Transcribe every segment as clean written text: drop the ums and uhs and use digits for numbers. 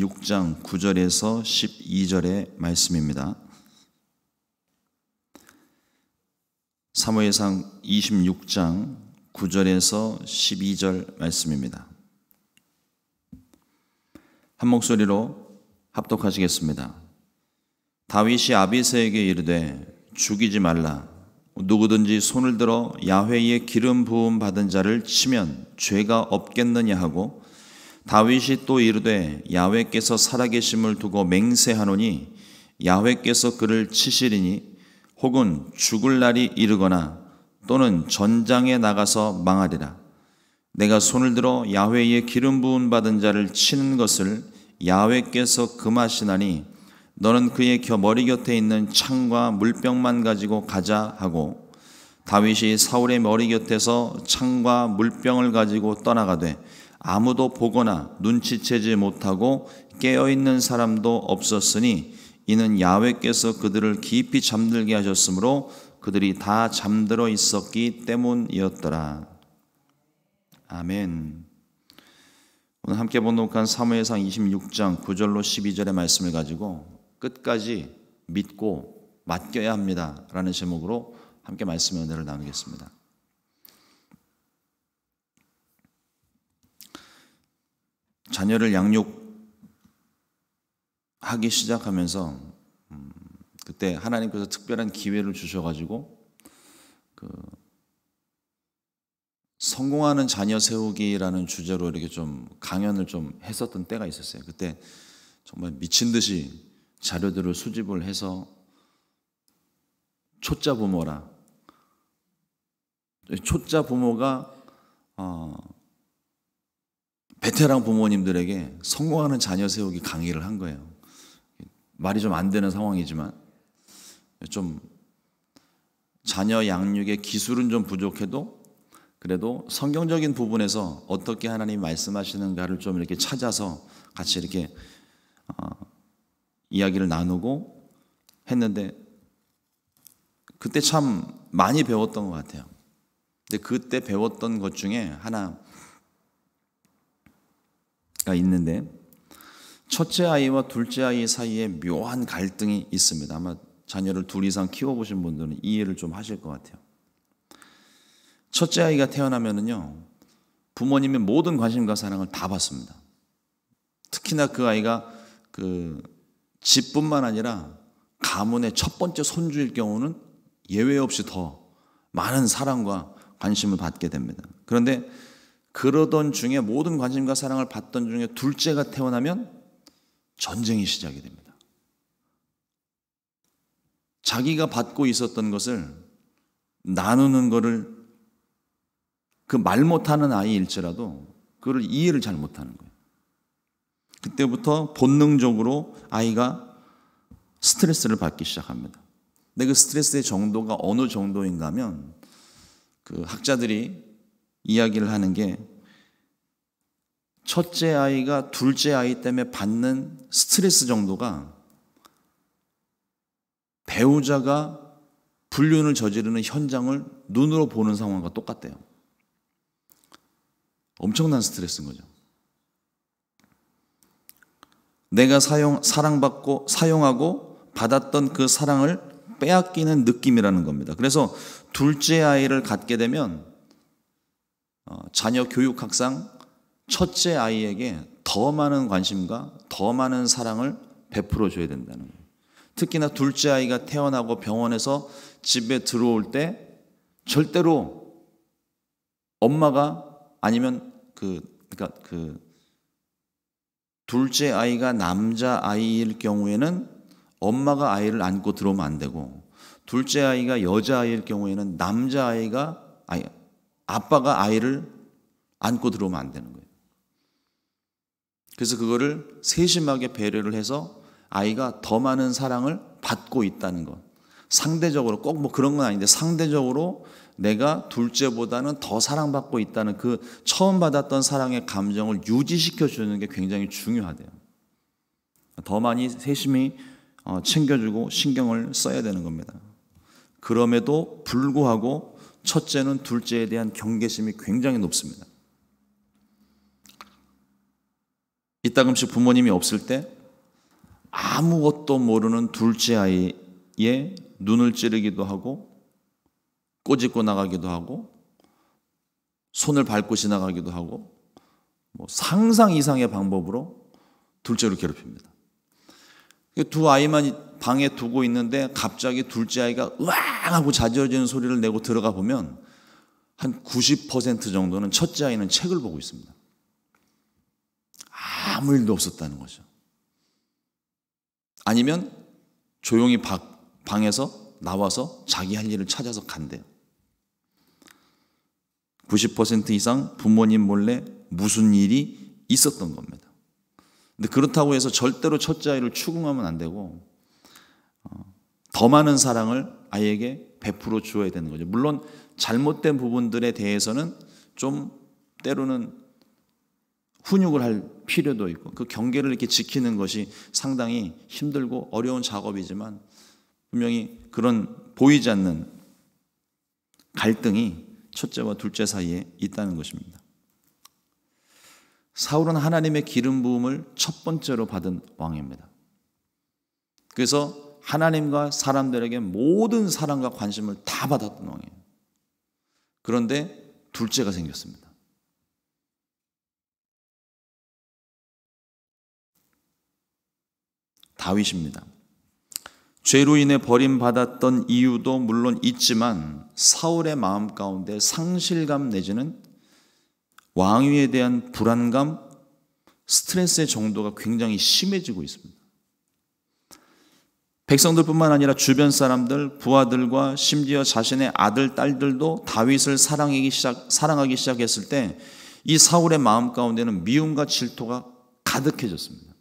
26장 9절에서 12절의 말씀입니다. 사무엘상 26장 9절에서 12절 말씀입니다. 한 목소리로 합독하시겠습니다. 다윗이 아비새에게 이르되 죽이지 말라. 누구든지 손을 들어 야훼의 기름 부음 받은 자를 치면 죄가 없겠느냐 하고, 다윗이 또 이르되 야훼께서 살아계심을 두고 맹세하노니 야훼께서 그를 치시리니 혹은 죽을 날이 이르거나 또는 전장에 나가서 망하리라. 내가 손을 들어 야훼의 기름 부음 받은 자를 치는 것을 야훼께서 금하시나니 너는 그의 머리 곁에 있는 창과 물병만 가지고 가자 하고, 다윗이 사울의 머리 곁에서 창과 물병을 가지고 떠나가되 아무도 보거나 눈치채지 못하고 깨어있는 사람도 없었으니 이는 야훼께서 그들을 깊이 잠들게 하셨으므로 그들이 다 잠들어 있었기 때문이었더라. 아멘. 오늘 함께 번독한 사무엘상 26장 9절로 12절의 말씀을 가지고 끝까지 믿고 맡겨야 합니다 라는 제목으로 함께 말씀의 은혜를 나누겠습니다. 자녀를 양육하기 시작하면서 그때 하나님께서 특별한 기회를 주셔가지고 성공하는 자녀 세우기라는 주제로 이렇게 좀 강연을 좀 했었던 때가 있었어요. 그때 정말 미친 듯이 자료들을 수집을 해서 초짜 부모라. 초짜 부모가 베테랑 부모님들에게 성공하는 자녀 세우기 강의를 한 거예요. 말이 좀 안 되는 상황이지만 좀 자녀 양육의 기술은 좀 부족해도 그래도 성경적인 부분에서 어떻게 하나님이 말씀하시는가를 좀 이렇게 찾아서 같이 이렇게 이야기를 나누고 했는데 그때 참 많이 배웠던 것 같아요. 근데 그때 배웠던 것 중에 하나가 있는데, 첫째 아이와 둘째 아이 사이에 묘한 갈등이 있습니다. 아마 자녀를 둘 이상 키워보신 분들은 이해를 좀 하실 것 같아요. 첫째 아이가 태어나면은요, 부모님의 모든 관심과 사랑을 다 받습니다. 특히나 그 아이가 집뿐만 아니라 가문의 첫 번째 손주일 경우는 예외 없이 더 많은 사랑과 관심을 받게 됩니다. 그런데 그러던 중에 모든 관심과 사랑을 받던 중에 둘째가 태어나면 전쟁이 시작이 됩니다. 자기가 받고 있었던 것을 나누는 것을 그 말 못하는 아이일지라도 그걸 이해를 잘 못하는 거예요. 그때부터 본능적으로 아이가 스트레스를 받기 시작합니다. 근데 그 스트레스의 정도가 어느 정도인가 하면 그 학자들이 이야기를 하는 게, 첫째 아이가 둘째 아이 때문에 받는 스트레스 정도가 배우자가 불륜을 저지르는 현장을 눈으로 보는 상황과 똑같대요. 엄청난 스트레스인 거죠. 내가 사랑받고 사용하고 받았던 그 사랑을 빼앗기는 느낌이라는 겁니다. 그래서 둘째 아이를 갖게 되면 자녀 교육학상 첫째 아이에게 더 많은 관심과 더 많은 사랑을 베풀어 줘야 된다는 거예요. 특히나 둘째 아이가 태어나고 병원에서 집에 들어올 때 절대로 엄마가 아니면 둘째 아이가 남자 아이일 경우에는 엄마가 아이를 안고 들어오면 안 되고, 둘째 아이가 여자 아이일 경우에는 아빠가 아이를 안고 들어오면 안 되는 거예요. 그래서 그거를 세심하게 배려를 해서 아이가 더 많은 사랑을 받고 있다는 것. 상대적으로 꼭 뭐 그런 건 아닌데 상대적으로 내가 둘째보다는 더 사랑받고 있다는 그 처음 받았던 사랑의 감정을 유지시켜 주는 게 굉장히 중요하대요. 더 많이 세심히 챙겨주고 신경을 써야 되는 겁니다. 그럼에도 불구하고 첫째는 둘째에 대한 경계심이 굉장히 높습니다. 이따금씩 부모님이 없을 때 아무것도 모르는 둘째 아이의 눈을 찌르기도 하고 꼬집고 나가기도 하고 손을 밟고 지나가기도 하고 상상 이상의 방법으로 둘째를 괴롭힙니다. 두 아이만 방에 두고 있는데 갑자기 둘째 아이가 으앙 하고 자지러지는 소리를 내고 들어가 보면 한 90% 정도는 첫째 아이는 책을 보고 있습니다. 아무 일도 없었다는 거죠. 아니면 조용히 방에서 나와서 자기 할 일을 찾아서 간대요. 90% 이상 부모님 몰래 무슨 일이 있었던 겁니다. 근데 그렇다고 해서 절대로 첫째 아이를 추궁하면 안 되고 더 많은 사랑을 아이에게 베풀어 주어야 되는 거죠. 물론 잘못된 부분들에 대해서는 좀 때로는 훈육을 할 필요도 있고 그 경계를 이렇게 지키는 것이 상당히 힘들고 어려운 작업이지만 분명히 그런 보이지 않는 갈등이 첫째와 둘째 사이에 있다는 것입니다. 사울은 하나님의 기름 부음을 첫 번째로 받은 왕입니다. 그래서 하나님과 사람들에게 모든 사랑과 관심을 다 받았던 왕이에요. 그런데 둘째가 생겼습니다. 다윗입니다. 죄로 인해 버림받았던 이유도 물론 있지만 사울의 마음 가운데 상실감 내지는 왕위에 대한 불안감, 스트레스의 정도가 굉장히 심해지고 있습니다. 백성들뿐만 아니라 주변 사람들, 부하들과 심지어 자신의 아들, 딸들도 다윗을 사랑하기 시작했을 때 이 사울의 마음 가운데는 미움과 질투가 가득해졌습니다.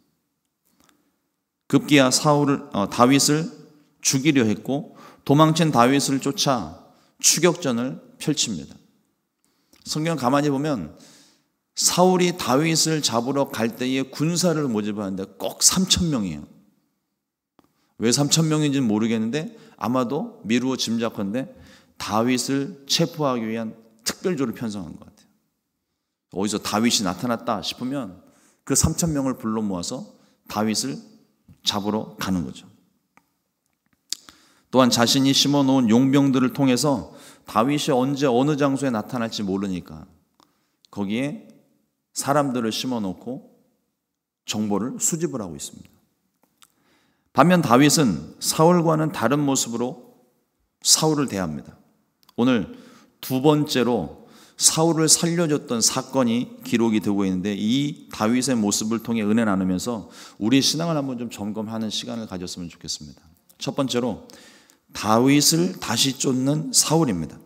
급기야 다윗을 죽이려 했고 도망친 다윗을 쫓아 추격전을 펼칩니다. 성경 가만히 보면 사울이 다윗을 잡으러 갈 때에 군사를 모집하는데 꼭 3,000명이에요. 왜 3,000명인지는 모르겠는데 아마도 미루어 짐작컨대 다윗을 체포하기 위한 특별조를 편성한 것 같아요. 어디서 다윗이 나타났다 싶으면 그 3,000명을 불러 모아서 다윗을 잡으러 가는 거죠. 또한 자신이 심어놓은 용병들을 통해서 다윗이 언제 어느 장소에 나타날지 모르니까 거기에 사람들을 심어놓고 정보를 수집을 하고 있습니다. 반면 다윗은 사울과는 다른 모습으로 사울을 대합니다. 오늘 두 번째로 사울을 살려줬던 사건이 기록이 되고 있는데 이 다윗의 모습을 통해 은혜 나누면서 우리의 신앙을 한번 좀 점검하는 시간을 가졌으면 좋겠습니다. 첫 번째로 다윗을 다시 쫓는 사울입니다.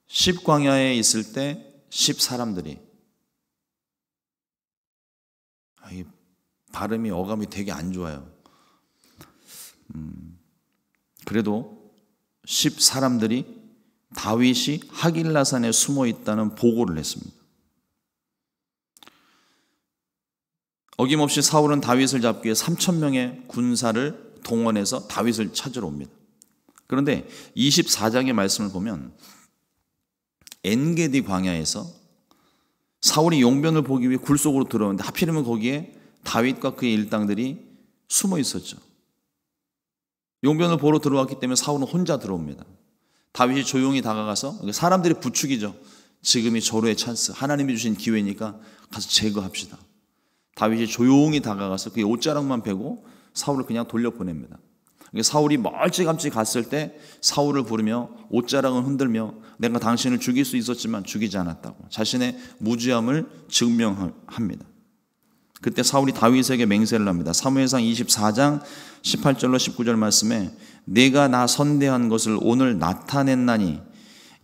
10광야에 있을 때 10사람들이 이 발음이 어감이 되게 안 좋아요. 그래도 10사람들이 다윗이 하길라산에 숨어 있다는 보고를 했습니다. 어김없이 사울은 다윗을 잡기 위해 3,000명의 군사를 동원해서 다윗을 찾으러 옵니다. 그런데 24장의 말씀을 보면 엔게디 광야에서 사울이 용변을 보기 위해 굴 속으로 들어오는데 하필이면 거기에 다윗과 그의 일당들이 숨어 있었죠. 용변을 보러 들어왔기 때문에 사울은 혼자 들어옵니다. 다윗이 조용히 다가가서 사람들이 부추기죠. 지금이 절호의 찬스, 하나님이 주신 기회니까 가서 제거합시다. 다윗이 조용히 다가가서 그의 옷자락만 베고 사울을 그냥 돌려보냅니다. 사울이 멀찌감치 갔을 때 사울을 부르며 옷자락을 흔들며 내가 당신을 죽일 수 있었지만 죽이지 않았다고 자신의 무죄함을 증명합니다. 그때 사울이 다윗에게 맹세를 합니다. 사무엘상 24장 18절로 19절 말씀에 내가 나 선대한 것을 오늘 나타냈나니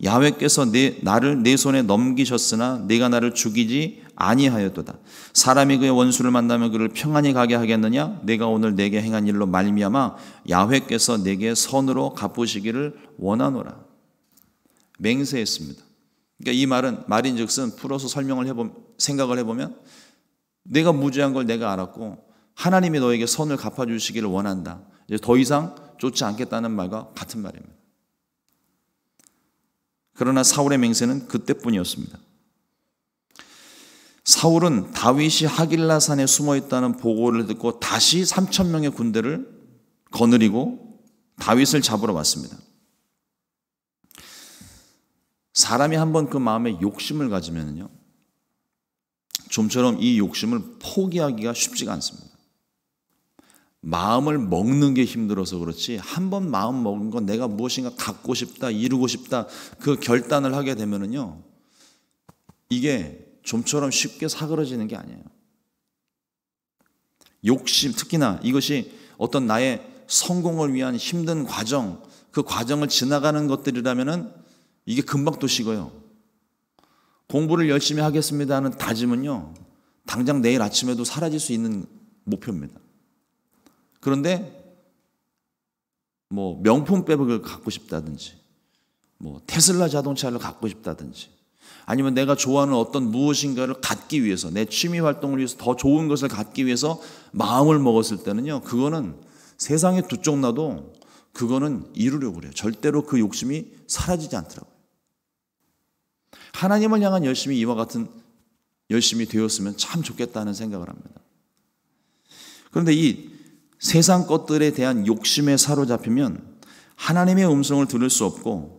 야훼께서 나를 내 손에 넘기셨으나 내가 나를 죽이지 아니하였도다. 사람이 그의 원수를 만나면 그를 평안히 가게 하겠느냐? 내가 오늘 내게 행한 일로 말미암아 야훼께서 내게 선으로 갚으시기를 원하노라. 맹세했습니다. 그러니까 이 말인즉슨 풀어서 생각을 해보면 내가 무죄한 걸 내가 알았고 하나님이 너에게 선을 갚아주시기를 원한다. 이제 더 이상 쫓지 않겠다는 말과 같은 말입니다. 그러나 사울의 맹세는 그때뿐이었습니다. 사울은 다윗이 하길라 산에 숨어 있다는 보고를 듣고 다시 3,000명의 군대를 거느리고 다윗을 잡으러 왔습니다. 사람이 한번 그 마음에 욕심을 가지면요, 좀처럼 이 욕심을 포기하기가 쉽지가 않습니다. 마음을 먹는 게 힘들어서 그렇지, 한번 마음 먹은 건 내가 무엇인가 갖고 싶다, 이루고 싶다, 그 결단을 하게 되면은요, 이게 좀처럼 쉽게 사그러지는 게 아니에요. 욕심, 특히나 이것이 어떤 나의 성공을 위한 힘든 과정, 그 과정을 지나가는 것들이라면은 이게 금방 또 식어요. 공부를 열심히 하겠습니다 하는 다짐은요, 당장 내일 아침에도 사라질 수 있는 목표입니다. 그런데 뭐 명품백을 갖고 싶다든지, 뭐 테슬라 자동차를 갖고 싶다든지, 아니면 내가 좋아하는 어떤 무엇인가를 갖기 위해서, 내 취미 활동을 위해서 더 좋은 것을 갖기 위해서 마음을 먹었을 때는요, 그거는 세상에 두 쪽 나도 그거는 이루려고 그래요. 절대로 그 욕심이 사라지지 않더라고요. 하나님을 향한 열심이 이와 같은 열심이 되었으면 참 좋겠다는 생각을 합니다. 그런데 이 세상 것들에 대한 욕심에 사로잡히면 하나님의 음성을 들을 수 없고,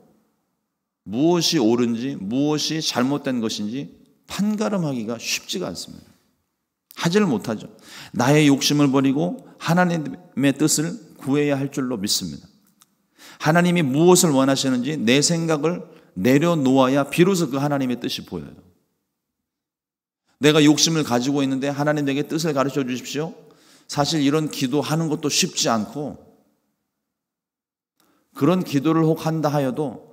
무엇이 옳은지 무엇이 잘못된 것인지 판가름하기가 쉽지가 않습니다. 하지를 못하죠. 나의 욕심을 버리고 하나님의 뜻을 구해야 할 줄로 믿습니다. 하나님이 무엇을 원하시는지 내 생각을 내려놓아야 비로소 그 하나님의 뜻이 보여요. 내가 욕심을 가지고 있는데 하나님 내게 뜻을 가르쳐 주십시오. 사실 이런 기도하는 것도 쉽지 않고, 그런 기도를 혹 한다 하여도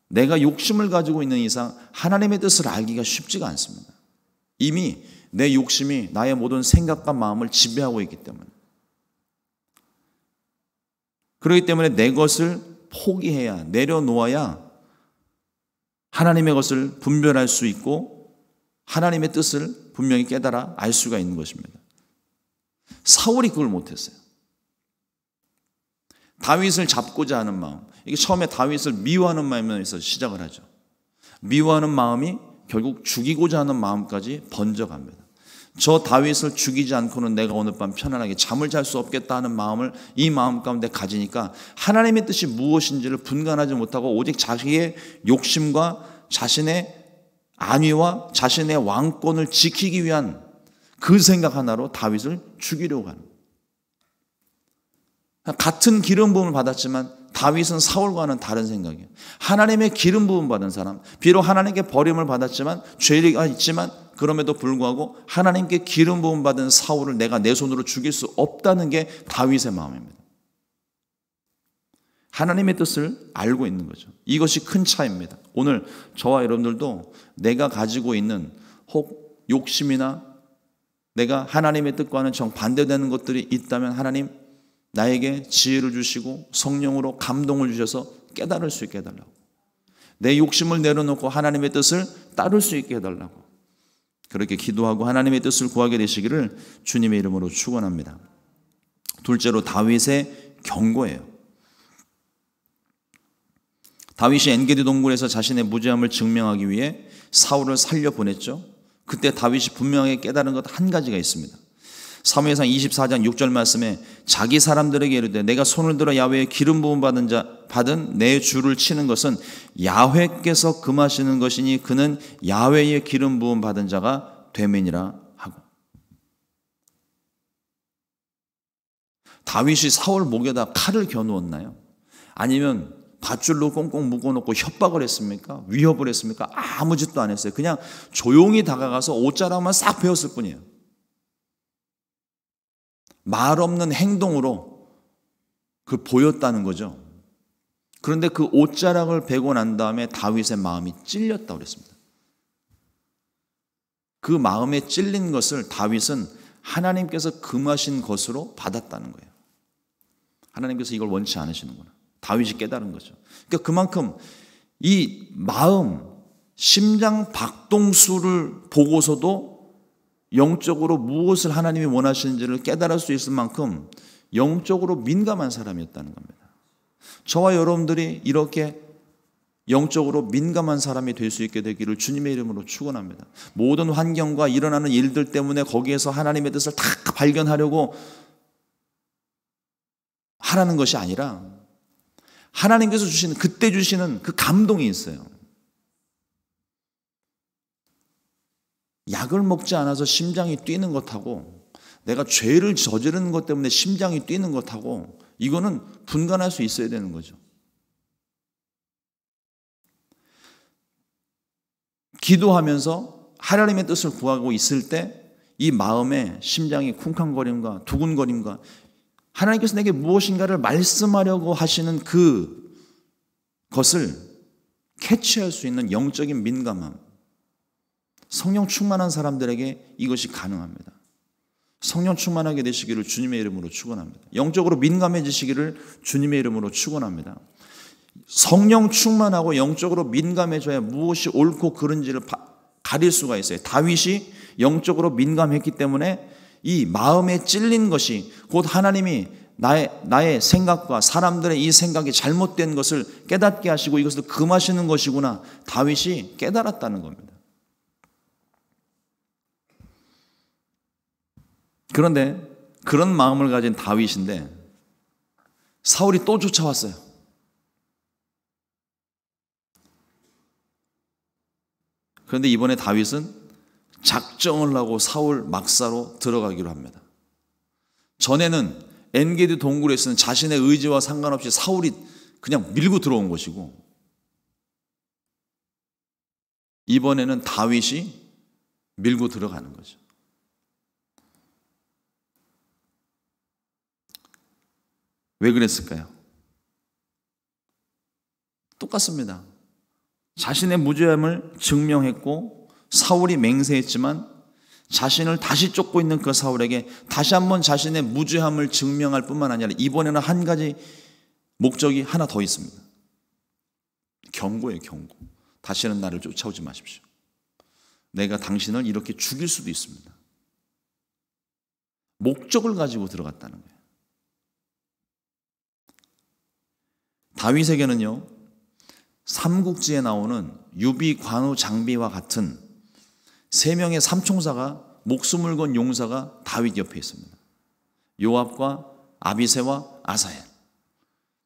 내가 욕심을 가지고 있는 이상 하나님의 뜻을 알기가 쉽지가 않습니다. 이미 내 욕심이 나의 모든 생각과 마음을 지배하고 있기 때문에. 그렇기 때문에 내 것을 포기해야, 내려놓아야 하나님의 것을 분별할 수 있고 하나님의 뜻을 분명히 깨달아 알 수가 있는 것입니다. 사울이 그걸 못했어요. 다윗을 잡고자 하는 마음, 이게 처음에 다윗을 미워하는 마음에서 시작을 하죠. 미워하는 마음이 결국 죽이고자 하는 마음까지 번져갑니다. 저 다윗을 죽이지 않고는 내가 오늘 밤 편안하게 잠을 잘 수 없겠다 하는 마음을 이 마음 가운데 가지니까 하나님의 뜻이 무엇인지를 분간하지 못하고 오직 자기의 욕심과 자신의 안위와 자신의 왕권을 지키기 위한 그 생각 하나로 다윗을 죽이려고 하는, 같은 기름 부음을 받았지만 다윗은 사울과는 다른 생각이에요. 하나님의 기름 부음 받은 사람, 비록 하나님께 버림을 받았지만, 죄가 있지만 그럼에도 불구하고 하나님께 기름 부음 받은 사울을 내가 내 손으로 죽일 수 없다는 게 다윗의 마음입니다. 하나님의 뜻을 알고 있는 거죠. 이것이 큰 차이입니다. 오늘 저와 여러분들도 내가 가지고 있는 혹 욕심이나 내가 하나님의 뜻과는 정반대되는 것들이 있다면 하나님 나에게 지혜를 주시고 성령으로 감동을 주셔서 깨달을 수 있게 해달라고, 내 욕심을 내려놓고 하나님의 뜻을 따를 수 있게 해달라고, 그렇게 기도하고 하나님의 뜻을 구하게 되시기를 주님의 이름으로 축원합니다. 둘째로 다윗의 경고예요. 다윗이 엔게디 동굴에서 자신의 무죄함을 증명하기 위해 사울을 살려보냈죠. 그때 다윗이 분명하게 깨달은 것 한 가지가 있습니다. 사무엘상 24장 6절 말씀에 자기 사람들에게 이르되 내가 손을 들어 야훼의 기름 부음 받은 내 주를 치는 것은 야훼께서 금하시는 것이니 그는 야훼의 기름 부음 받은 자가 되매니라 하고. 다윗이 사울 목에다 칼을 겨누었나요? 아니면 밧줄로 꽁꽁 묶어놓고 협박을 했습니까? 위협을 했습니까? 아무 짓도 안 했어요. 그냥 조용히 다가가서 옷자락만 싹 베었을 뿐이에요. 말 없는 행동으로 그 보였다는 거죠. 그런데 그 옷자락을 베고 난 다음에 다윗의 마음이 찔렸다고 그랬습니다. 그 마음에 찔린 것을 다윗은 하나님께서 금하신 것으로 받았다는 거예요. 하나님께서 이걸 원치 않으시는구나. 다윗이 깨달은 거죠. 그러니까 그만큼 이 마음, 심장 박동수를 보고서도 영적으로 무엇을 하나님이 원하시는지를 깨달을 수 있을 만큼 영적으로 민감한 사람이었다는 겁니다. 저와 여러분들이 이렇게 영적으로 민감한 사람이 될 수 있게 되기를 주님의 이름으로 축원합니다. 모든 환경과 일어나는 일들 때문에 거기에서 하나님의 뜻을 다 발견하려고 하라는 것이 아니라 하나님께서 주시는, 그때 주시는 그 감동이 있어요. 약을 먹지 않아서 심장이 뛰는 것하고 내가 죄를 저지르는 것 때문에 심장이 뛰는 것하고 이거는 분간할 수 있어야 되는 거죠. 기도하면서 하나님의 뜻을 구하고 있을 때 이 마음에 심장이 쿵쾅거림과 두근거림과 하나님께서 내게 무엇인가를 말씀하려고 하시는 그것을 캐치할 수 있는 영적인 민감함, 성령 충만한 사람들에게 이것이 가능합니다. 성령 충만하게 되시기를 주님의 이름으로 축원합니다. 영적으로 민감해지시기를 주님의 이름으로 축원합니다. 성령 충만하고 영적으로 민감해져야 무엇이 옳고 그른지를 가릴 수가 있어요. 다윗이 영적으로 민감했기 때문에 이 마음에 찔린 것이 곧 하나님이 나의 생각과 사람들의 이 생각이 잘못된 것을 깨닫게 하시고 이것을 금하시는 것이구나, 다윗이 깨달았다는 겁니다. 그런데 그런 마음을 가진 다윗인데 사울이 또 쫓아왔어요. 그런데 이번에 다윗은 작정을 하고 사울 막사로 들어가기로 합니다. 전에는 엔게디 동굴에서는 자신의 의지와 상관없이 사울이 그냥 밀고 들어온 것이고, 이번에는 다윗이 밀고 들어가는 거죠. 왜 그랬을까요? 똑같습니다. 자신의 무죄함을 증명했고 사울이 맹세했지만 자신을 다시 쫓고 있는 그 사울에게 다시 한번 자신의 무죄함을 증명할 뿐만 아니라 이번에는 한 가지 목적이 하나 더 있습니다. 경고예요, 경고. 다시는 나를 쫓아오지 마십시오. 내가 당신을 이렇게 죽일 수도 있습니다. 목적을 가지고 들어갔다는 거예요. 다윗에게는요, 삼국지에 나오는 유비, 관우, 장비와 같은 세 명의 삼총사가, 목숨을 건 용사가 다윗 옆에 있습니다. 요압과 아비새와 아사엘.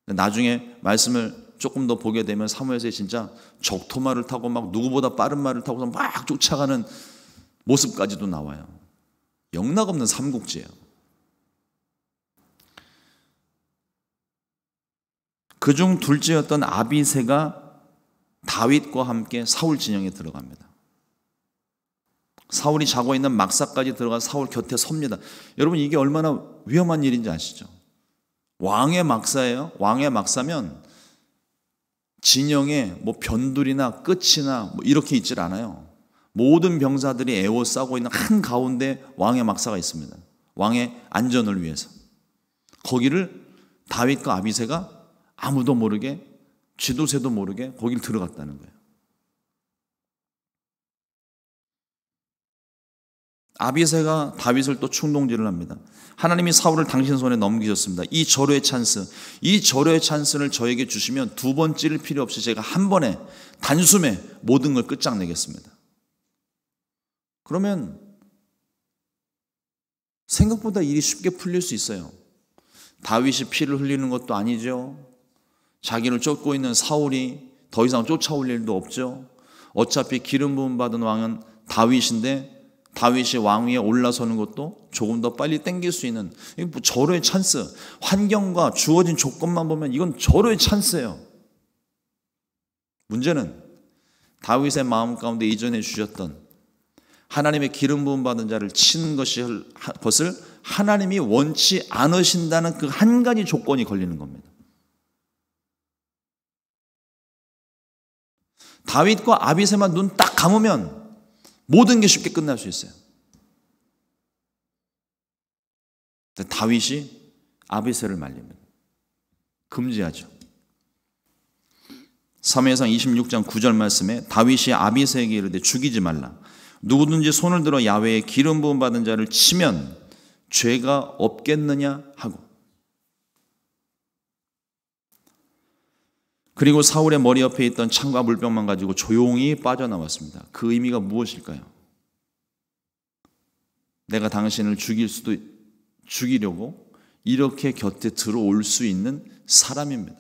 나중에 말씀을 조금 더 보게 되면 사무엘서에 진짜 적토마를 타고 막 누구보다 빠른 말을 타고서 막 쫓아가는 모습까지도 나와요. 영락없는 삼국지예요. 그중 둘째였던 아비새가 다윗과 함께 사울 진영에 들어갑니다. 사울이 자고 있는 막사까지 들어가서 사울 곁에 섭니다. 여러분, 이게 얼마나 위험한 일인지 아시죠? 왕의 막사예요. 왕의 막사면 진영에 뭐 변두리나 끝이나 뭐 이렇게 있질 않아요. 모든 병사들이 에워싸고 있는 한 가운데 왕의 막사가 있습니다. 왕의 안전을 위해서. 거기를 다윗과 아비새가 아무도 모르게, 쥐도 새도 모르게 거길 들어갔다는 거예요. 아비새가 다윗을 또 충동질을 합니다. 하나님이 사울을 당신 손에 넘기셨습니다. 이 절호의 찬스를 저에게 주시면 두 번 찌를 필요 없이 제가 한 번에 단숨에 모든 걸 끝장내겠습니다. 그러면 생각보다 일이 쉽게 풀릴 수 있어요. 다윗이 피를 흘리는 것도 아니죠. 자기를 쫓고 있는 사울이 더 이상 쫓아올 일도 없죠. 어차피 기름 부음 받은 왕은 다윗인데 다윗이 왕 위에 올라서는 것도 조금 더 빨리 땡길 수 있는 절호의 찬스, 환경과 주어진 조건만 보면 이건 절호의 찬스예요. 문제는 다윗의 마음 가운데 이전해 주셨던 하나님의 기름 부음 받은 자를 치는 것을 하나님이 원치 않으신다는 그 한 가지 조건이 걸리는 겁니다. 다윗과 아비새만 눈 딱 감으면 모든 게 쉽게 끝날 수 있어요. 다윗이 아비새를 말립니다. 금지하죠. 사무엘상 26장 9절 말씀에 다윗이 아비새에게 이르되 죽이지 말라. 누구든지 손을 들어 야훼의 기름 부음 받은 자를 치면 죄가 없겠느냐 하고. 그리고 사울의 머리 옆에 있던 창과 물병만 가지고 조용히 빠져나왔습니다. 그 의미가 무엇일까요? 내가 당신을 죽이려고 이렇게 곁에 들어올 수 있는 사람입니다.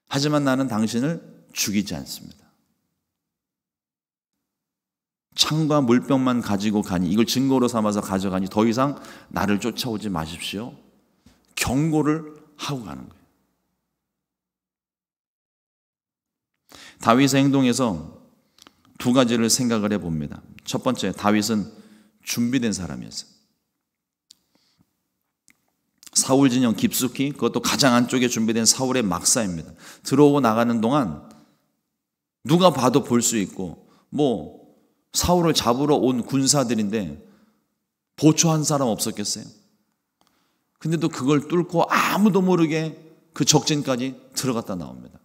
하지만 나는 당신을 죽이지 않습니다. 창과 물병만 가지고 가니, 이걸 증거로 삼아서 가져가니 더 이상 나를 쫓아오지 마십시오. 경고를 하고 가는 거예요. 다윗의 행동에서 두 가지를 생각을 해봅니다. 첫 번째, 다윗은 준비된 사람이었어요. 사울 진영 깊숙이, 그것도 가장 안쪽에 준비된 사울의 막사입니다. 들어오고 나가는 동안 누가 봐도 볼 수 있고, 사울을 잡으러 온 군사들인데 보초한 사람 없었겠어요? 근데도 그걸 뚫고 아무도 모르게 그 적진까지 들어갔다 나옵니다.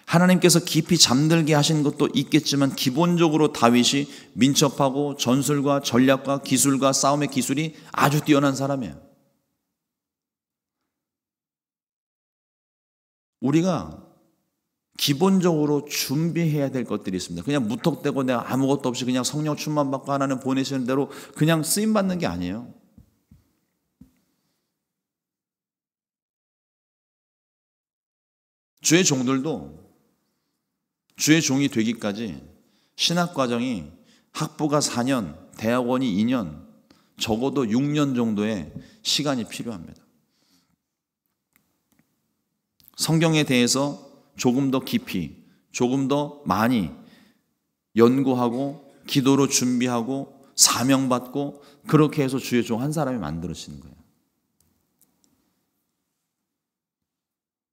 하나님께서 깊이 잠들게 하신 것도 있겠지만 기본적으로 다윗이 민첩하고 전술과 전략과 기술과 싸움의 기술이 아주 뛰어난 사람이에요. 우리가 기본적으로 준비해야 될 것들이 있습니다. 그냥 무턱대고 내가 아무것도 없이 그냥 성령 충만 받고 하나님 보내시는 대로 그냥 쓰임 받는 게 아니에요. 주의 종들도 주의 종이 되기까지 신학 과정이 학부가 4년, 대학원이 2년, 적어도 6년 정도의 시간이 필요합니다. 성경에 대해서 조금 더 깊이, 조금 더 많이 연구하고 기도로 준비하고 사명받고 그렇게 해서 주의 종 한 사람이 만들어지는 거예요.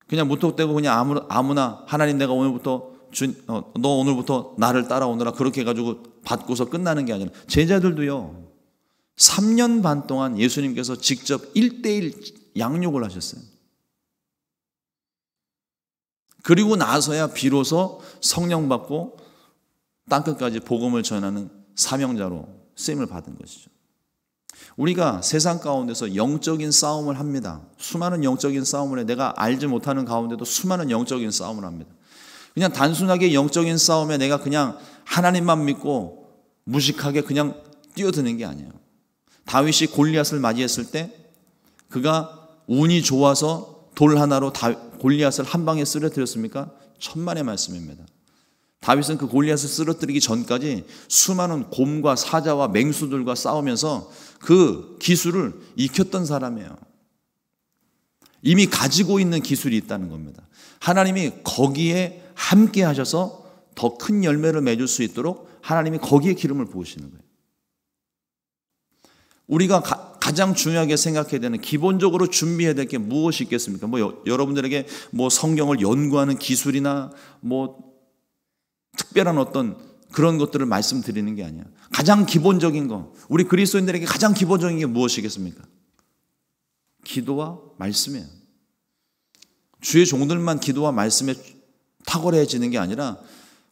그냥 무턱대고 그냥 아무나 하나님 내가 오늘부터 너 오늘부터 나를 따라오느라 그렇게 해가지고 받고서 끝나는 게 아니라 제자들도요 3년 반 동안 예수님께서 직접 1:1 양육을 하셨어요. 그리고 나서야 비로소 성령 받고 땅끝까지 복음을 전하는 사명자로 쓰임을 받은 것이죠. 우리가 세상 가운데서 영적인 싸움을 합니다. 수많은 영적인 싸움을 해. 내가 알지 못하는 가운데도 수많은 영적인 싸움을 합니다. 그냥 단순하게 영적인 싸움에 내가 그냥 하나님만 믿고 무식하게 그냥 뛰어드는 게 아니에요. 다윗이 골리앗을 맞이했을 때 그가 운이 좋아서 돌 하나로 골리앗을 한 방에 쓰러뜨렸습니까? 천만의 말씀입니다. 다윗은 그 골리앗을 쓰러뜨리기 전까지 수많은 곰과 사자와 맹수들과 싸우면서 그 기술을 익혔던 사람이에요. 이미 가지고 있는 기술이 있다는 겁니다. 하나님이 거기에 함께 하셔서 더 큰 열매를 맺을 수 있도록 하나님이 거기에 기름을 부으시는 거예요. 우리가 가장 중요하게 생각해야 되는 기본적으로 준비해야 될 게 무엇이 있겠습니까? 여러분들에게 성경을 연구하는 기술이나 특별한 어떤 그런 것들을 말씀드리는 게 아니야. 가장 기본적인 거, 우리 그리스도인들에게 가장 기본적인 게 무엇이겠습니까? 기도와 말씀이에요. 주의 종들만 기도와 말씀에 탁월해지는 게 아니라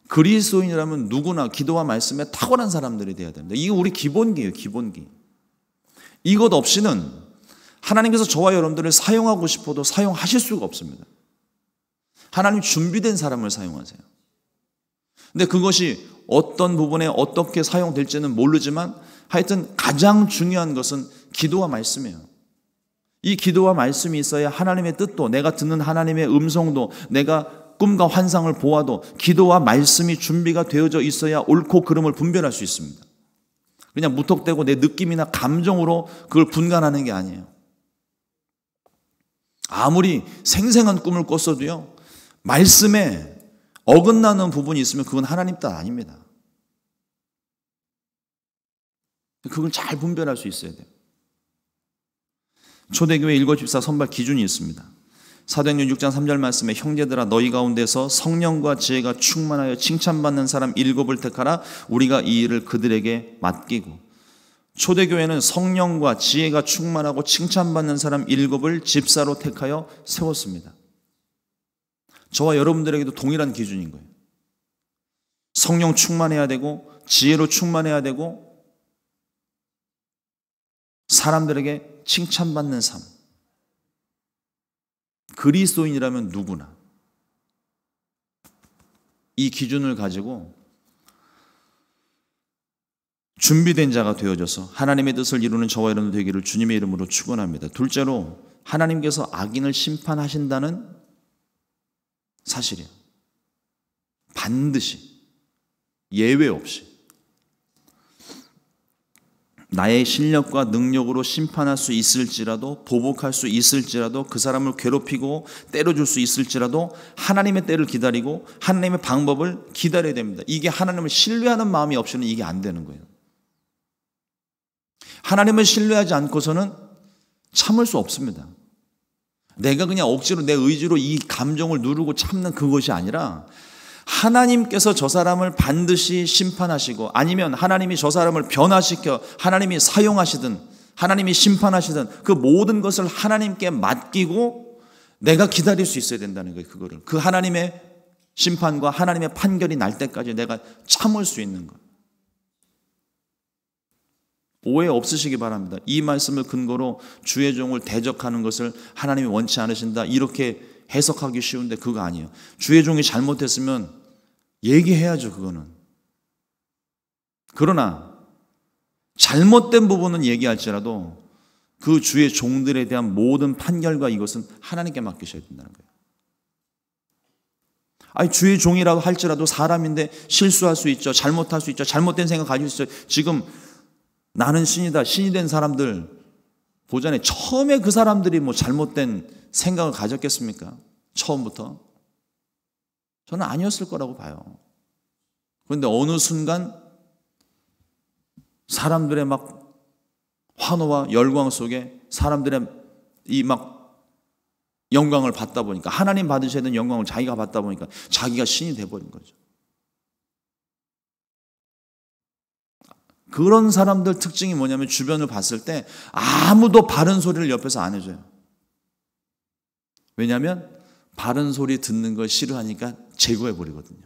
그리스도인이라면 누구나 기도와 말씀에 탁월한 사람들이 돼야 됩니다. 이게 우리 기본기예요, 기본기. 이것 없이는 하나님께서 저와 여러분들을 사용하고 싶어도 사용하실 수가 없습니다. 하나님 준비된 사람을 사용하세요. 근데 그것이 어떤 부분에 어떻게 사용될지는 모르지만 하여튼 가장 중요한 것은 기도와 말씀이에요. 이 기도와 말씀이 있어야 하나님의 뜻도, 내가 듣는 하나님의 음성도, 내가 꿈과 환상을 보아도 기도와 말씀이 준비가 되어져 있어야 옳고 그름을 분별할 수 있습니다. 그냥 무턱대고 내 느낌이나 감정으로 그걸 분간하는 게 아니에요. 아무리 생생한 꿈을 꿨어도요, 말씀에 어긋나는 부분이 있으면 그건 하나님 뜻 아닙니다. 그걸 잘 분별할 수 있어야 돼요. 초대교회 일곱집사 선발 기준이 있습니다. 사도행전 6장 3절 말씀에 형제들아 너희 가운데서 성령과 지혜가 충만하여 칭찬받는 사람 7을 택하라. 우리가 이 일을 그들에게 맡기고. 초대교회는 성령과 지혜가 충만하고 칭찬받는 사람 7을 집사로 택하여 세웠습니다. 저와 여러분들에게도 동일한 기준인 거예요. 성령 충만해야 되고 지혜로 충만해야 되고 사람들에게 칭찬받는 삶. 그리스도인이라면 누구나 이 기준을 가지고 준비된 자가 되어져서 하나님의 뜻을 이루는 저와 여러분 되기를 주님의 이름으로 축원합니다. 둘째로 하나님께서 악인을 심판하신다는 사실이에요. 반드시 예외 없이 나의 실력과 능력으로 심판할 수 있을지라도 보복할 수 있을지라도 그 사람을 괴롭히고 때려줄 수 있을지라도 하나님의 때를 기다리고 하나님의 방법을 기다려야 됩니다. 이게 하나님을 신뢰하는 마음이 없이는 이게 안 되는 거예요. 하나님을 신뢰하지 않고서는 참을 수 없습니다. 내가 그냥 억지로 내 의지로 이 감정을 누르고 참는 그것이 아니라 하나님께서 저 사람을 반드시 심판하시고 아니면 하나님이 저 사람을 변화시켜 하나님이 사용하시든 하나님이 심판하시든 그 모든 것을 하나님께 맡기고 내가 기다릴 수 있어야 된다는 거예요. 그거를 그 하나님의 심판과 하나님의 판결이 날 때까지 내가 참을 수 있는 것. 오해 없으시기 바랍니다. 이 말씀을 근거로 주의 종을 대적하는 것을 하나님이 원치 않으신다 이렇게 해석하기 쉬운데 그거 아니에요. 주의 종이 잘못했으면 얘기해야죠. 그거는. 그러나 잘못된 부분은 얘기할지라도 그 주의 종들에 대한 모든 판결과 이것은 하나님께 맡기셔야 된다는 거예요. 아니 주의 종이라고 할지라도 사람인데 실수할 수 있죠. 잘못할 수 있죠. 잘못된 생각 가지고 있어요. 지금 나는 신이다. 신이 된 사람들 보잖아요. 처음에 그 사람들이 뭐 잘못된 생각을 가졌겠습니까? 처음부터? 저는 아니었을 거라고 봐요. 그런데 어느 순간 사람들의 막 환호와 열광 속에 사람들의 이 막 영광을 받다 보니까 하나님 받으셔야 되는 영광을 자기가 받다 보니까 자기가 신이 돼버린 거죠. 그런 사람들 특징이 뭐냐면 주변을 봤을 때 아무도 바른 소리를 옆에서 안 해줘요. 왜냐하면 바른 소리 듣는 걸 싫어하니까 제거해버리거든요.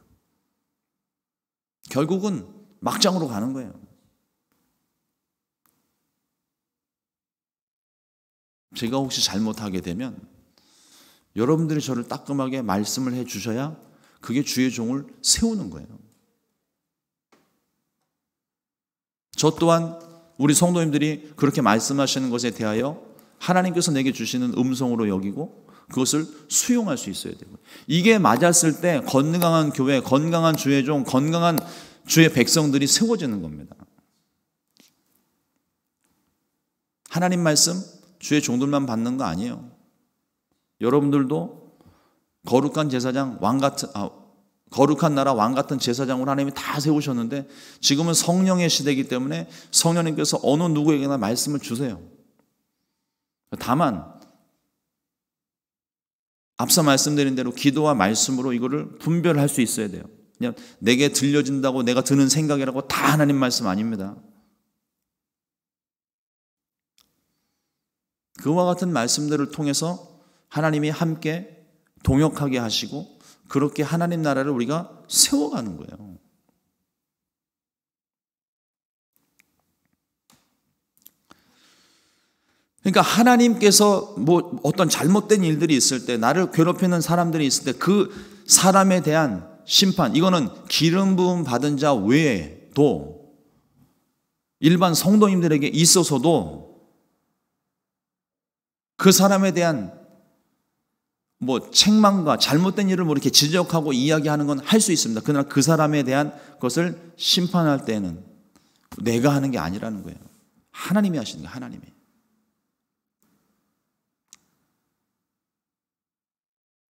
결국은 막장으로 가는 거예요. 제가 혹시 잘못하게 되면 여러분들이 저를 따끔하게 말씀을 해 주셔야 그게 주의 종을 세우는 거예요. 저 또한 우리 성도님들이 그렇게 말씀하시는 것에 대하여 하나님께서 내게 주시는 음성으로 여기고 그것을 수용할 수 있어야 되고 이게 맞았을 때 건강한 교회, 건강한 주의 종, 건강한 주의 백성들이 세워지는 겁니다. 하나님 말씀 주의 종들만 받는 거 아니에요. 여러분들도 거룩한 제사장, 거룩한 나라 왕 같은 제사장으로 하나님이 다 세우셨는데 지금은 성령의 시대이기 때문에 성령님께서 어느 누구에게나 말씀을 주세요. 다만 앞서 말씀드린 대로 기도와 말씀으로 이거를 분별할 수 있어야 돼요. 그냥 내게 들려진다고 내가 드는 생각이라고 다 하나님 말씀 아닙니다. 그와 같은 말씀들을 통해서 하나님이 함께 동역하게 하시고 그렇게 하나님 나라를 우리가 세워가는 거예요. 그러니까 하나님께서 뭐 어떤 잘못된 일들이 있을 때 나를 괴롭히는 사람들이 있을 때 그 사람에 대한 심판 이거는 기름 부음 받은 자 외에도 일반 성도님들에게 있어서도 그 사람에 대한 뭐 책망과 잘못된 일을 뭐 이렇게 지적하고 이야기하는 건 할 수 있습니다. 그러나 그 사람에 대한 것을 심판할 때는 내가 하는 게 아니라는 거예요. 하나님이 하시는 거예요. 하나님이.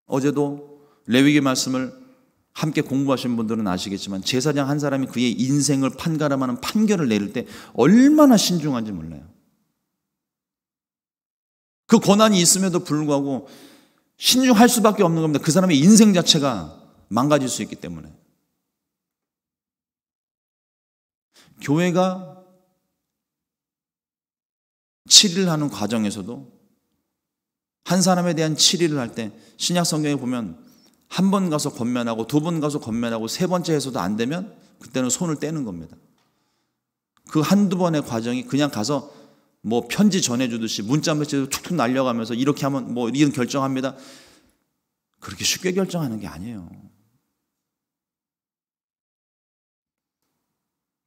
어제도 레위기 말씀을 함께 공부하신 분들은 아시겠지만 제사장 한 사람이 그의 인생을 판가름하는 판결을 내릴 때 얼마나 신중한지 몰라요. 그 권한이 있음에도 불구하고 신중할 수밖에 없는 겁니다. 그 사람의 인생 자체가 망가질 수 있기 때문에. 교회가 치리를 하는 과정에서도 한 사람에 대한 치리를 할 때 신약 성경에 보면 한 번 가서 권면하고 두 번 가서 권면하고 세 번째 해서도 안 되면 그때는 손을 떼는 겁니다. 그 한두 번의 과정이 그냥 가서 뭐 편지 전해주듯이 문자 메시지도 툭툭 날려가면서 이렇게 하면 뭐 이런 결정합니다. 그렇게 쉽게 결정하는 게 아니에요.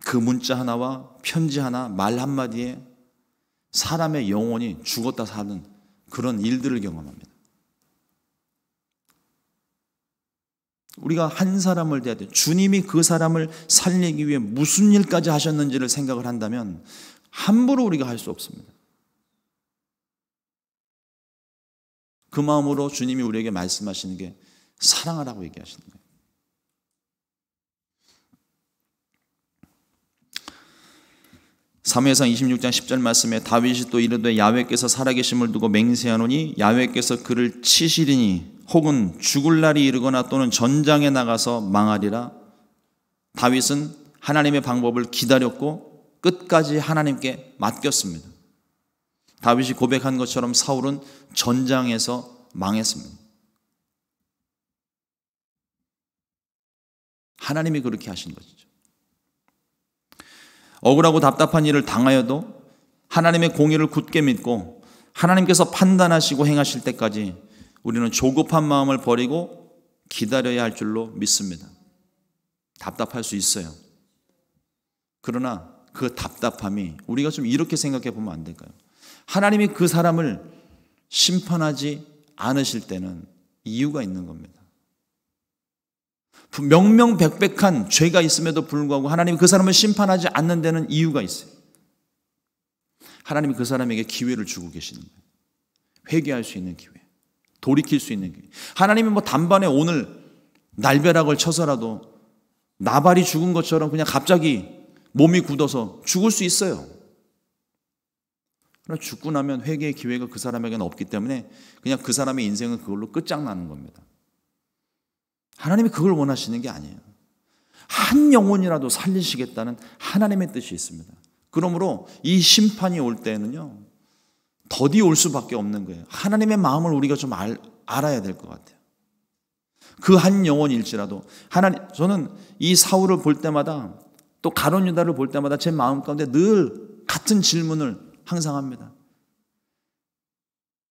그 문자 하나와 편지 하나, 말 한마디에 사람의 영혼이 죽었다 사는 그런 일들을 경험합니다. 우리가 한 사람을 대할 때 주님이 그 사람을 살리기 위해 무슨 일까지 하셨는지를 생각을 한다면 함부로 우리가 할 수 없습니다. 그 마음으로 주님이 우리에게 말씀하시는 게 사랑하라고 얘기하시는 거예요. 사무엘상 26장 10절 말씀에 다윗이 또 이르되 야훼께서 살아계심을 두고 맹세하노니 야훼께서 그를 치시리니 혹은 죽을 날이 이르거나 또는 전장에 나가서 망하리라. 다윗은 하나님의 방법을 기다렸고 끝까지 하나님께 맡겼습니다. 다윗이 고백한 것처럼 사울은 전장에서 망했습니다. 하나님이 그렇게 하신 것이죠. 억울하고 답답한 일을 당하여도 하나님의 공의를 굳게 믿고 하나님께서 판단하시고 행하실 때까지 우리는 조급한 마음을 버리고 기다려야 할 줄로 믿습니다. 답답할 수 있어요. 그러나 그 답답함이 우리가 좀 이렇게 생각해 보면 안 될까요? 하나님이 그 사람을 심판하지 않으실 때는 이유가 있는 겁니다. 명명백백한 죄가 있음에도 불구하고 하나님이 그 사람을 심판하지 않는 데는 이유가 있어요. 하나님이 그 사람에게 기회를 주고 계시는 거예요. 회개할 수 있는 기회, 돌이킬 수 있는 기회. 하나님이 단번에 오늘 날벼락을 쳐서라도 나발이 죽은 것처럼 그냥 갑자기 몸이 굳어서 죽을 수 있어요. 그러나 죽고 나면 회개의 기회가 그 사람에게는 없기 때문에 그냥 그 사람의 인생은 그걸로 끝장나는 겁니다. 하나님이 그걸 원하시는 게 아니에요. 한 영혼이라도 살리시겠다는 하나님의 뜻이 있습니다. 그러므로 이 심판이 올 때는요, 더디 올 수밖에 없는 거예요. 하나님의 마음을 우리가 좀 알아야 될 것 같아요. 그 한 영혼일지라도 저는 이 사울을 볼 때마다 또 가룟 유다를 볼 때마다 제 마음 가운데 늘 같은 질문을 항상 합니다.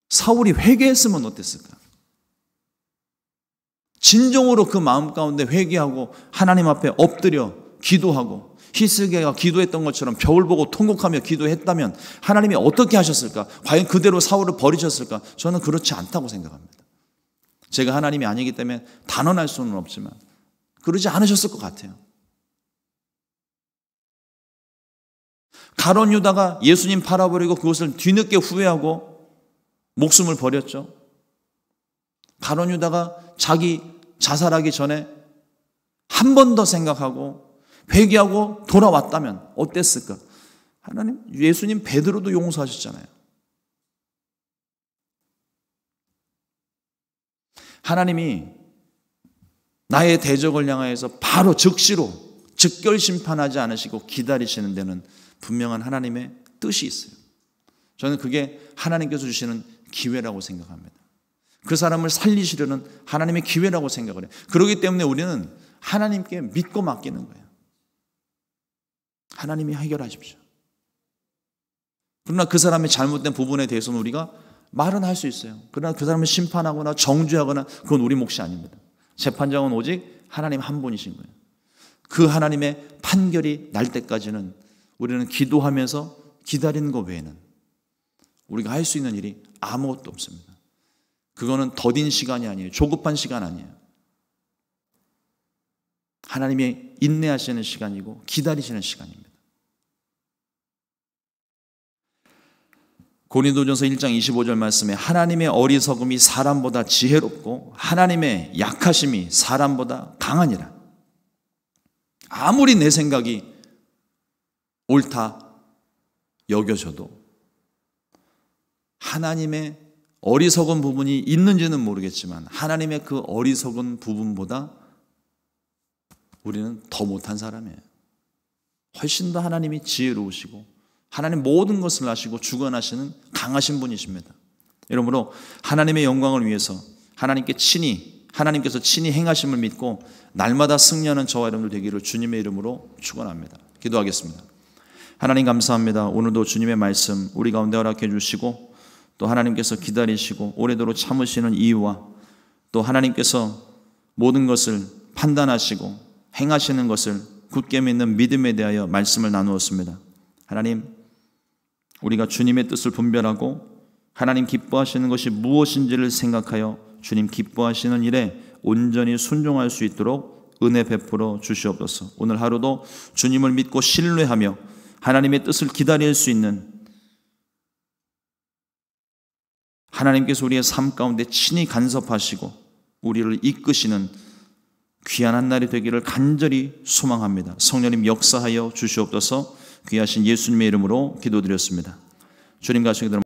사울이 회개했으면 어땠을까? 진정으로 그 마음 가운데 회개하고 하나님 앞에 엎드려 기도하고 히스기야가 기도했던 것처럼 벽을 보고 통곡하며 기도했다면 하나님이 어떻게 하셨을까? 과연 그대로 사울을 버리셨을까? 저는 그렇지 않다고 생각합니다. 제가 하나님이 아니기 때문에 단언할 수는 없지만 그러지 않으셨을 것 같아요. 가룟 유다가 예수님 팔아버리고 그것을 뒤늦게 후회하고 목숨을 버렸죠. 가룟 유다가 자기 자살하기 전에 한 번 더 생각하고 회개하고 돌아왔다면 어땠을까? 하나님, 예수님 베드로도 용서하셨잖아요. 하나님이 나의 대적을 향하여서 바로 즉시로 즉결 심판하지 않으시고 기다리시는 데는 분명한 하나님의 뜻이 있어요. 저는 그게 하나님께서 주시는 기회라고 생각합니다. 그 사람을 살리시려는 하나님의 기회라고 생각을 해요. 그렇기 때문에 우리는 하나님께 믿고 맡기는 거예요. 하나님이 해결하십시오. 그러나 그 사람의 잘못된 부분에 대해서는 우리가 말은 할 수 있어요. 그러나 그 사람을 심판하거나 정죄하거나 그건 우리 몫이 아닙니다. 재판장은 오직 하나님 한 분이신 거예요. 그 하나님의 판결이 날 때까지는 우리는 기도하면서 기다리는 것 외에는 우리가 할 수 있는 일이 아무것도 없습니다. 그거는 더딘 시간이 아니에요. 조급한 시간 아니에요. 하나님이 인내하시는 시간이고 기다리시는 시간입니다. 고린도전서 1장 25절 말씀에 하나님의 어리석음이 사람보다 지혜롭고 하나님의 약하심이 사람보다 강하니라. 아무리 내 생각이 옳다 여겨져도 하나님의 어리석은 부분이 있는지는 모르겠지만 하나님의 그 어리석은 부분보다 우리는 더 못한 사람이에요. 훨씬 더 하나님이 지혜로우시고 하나님 모든 것을 아시고 주관하시는 강하신 분이십니다. 이러므로 하나님의 영광을 위해서 하나님께서 친히 행하심을 믿고 날마다 승리하는 저와 여러분들 되기를 주님의 이름으로 축원합니다. 기도하겠습니다. 하나님 감사합니다. 오늘도 주님의 말씀 우리 가운데 허락해 주시고 또 하나님께서 기다리시고 오래도록 참으시는 이유와 또 하나님께서 모든 것을 판단하시고 행하시는 것을 굳게 믿는 믿음에 대하여 말씀을 나누었습니다. 하나님, 우리가 주님의 뜻을 분별하고 하나님 기뻐하시는 것이 무엇인지를 생각하여 주님 기뻐하시는 일에 온전히 순종할 수 있도록 은혜 베풀어 주시옵소서. 오늘 하루도 주님을 믿고 신뢰하며 하나님의 뜻을 기다릴 수 있는, 하나님께서 우리의 삶 가운데 친히 간섭하시고 우리를 이끄시는 귀한 한 날이 되기를 간절히 소망합니다. 성령님 역사하여 주시옵소서. 귀하신 예수님의 이름으로 기도드렸습니다. 주님 가시게 되면